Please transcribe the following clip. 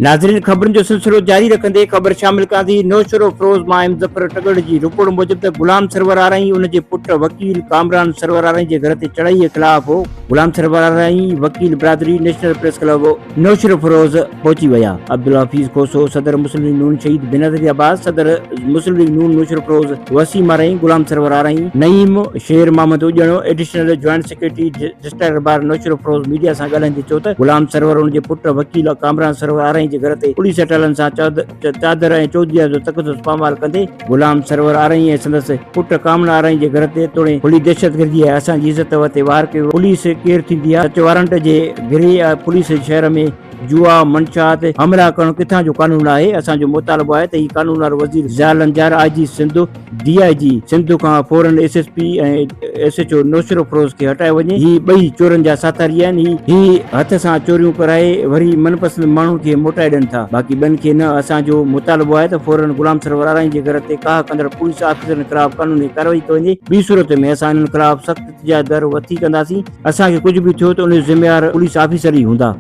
नाज़रीन, ख़बरुनि जो सिलसिलो जारी रखंदे ख़बर शामिल कयां थी। नौशरो फ़िरोज़ माहिम ज़फ़र टगड़ जी रिपोर्ट मूजिब त गुलाम सरवर आरई उन जे पुट वकील कामरान सरवर आरई जे घर ते चढ़ाई जे ख़िलाफ़ हो। गुलाम सरवर आरई वकील बिरादरी national press club Naushahro Firoz पहुची विया। अब्दुल हफीज़ खोसो, सदर मुस्लिम लीग नून शहीद बिनज़ीर अब्बास, सदर Muslim League Noon Naushahro Feroze, Waseem Arain, Ghulam Sarwar Arain, Naeem Sher Muhammad Ujjan, additional joint secretary district bar Naushahro Feroze media सां ॻाल्हाईंदे चयो त गुलाम सरवर उन जे पुट वकील कामरान सरवर आरई जे घर ते पुलिस अटलन सां चादर ऐं चौधरीअ जो तक़दस पामाल कंदे गुलाम सरवर आरई ऐं संदसि पुट कामरान आरई जे घर ते तोड़े पुलिस दहशतगर्दी ऐं असांजी इज़त ते वार कयो। पुलिस केरु थींदी आहे? सच वारंट जे घिरे पुलिस शहर में जुआ मंशात हमला करणु किथां जो कानून आहे? असांजो मुतालबो आहे त ही कानून वारो वज़ीर ज़ियाउल अंजार, आईजी सिंध, डीआईजी सिंध खां फौरन एसएसपी ऐं एसएचओ नौशरो फ़िरोज़ खे हटाए वञे। ही ॿई चोरनि जा साथारी आहिनि। ही हथ सां चोरियूं कराए वरी मनपसंद माण्हुनि खे मोटाए ॾियनि था, बाक़ी ॿियनि खे न। असांजो मुतालबो आहे त फौरन गुलाम सरवर आरई जे घर ते काह कंदड़ पुलिस ऑफिसरनि खिलाफ़ कानूनी कार्रवाई कई वञे। ॿी सूरत में असां हिननि खिलाफ़ सख़्त इतिजाज दर वठी कंदासीं। असांखे कुझु बि थियो त उन जो ज़िम्मेवार पुलिस ऑफिसर ई हूंदा।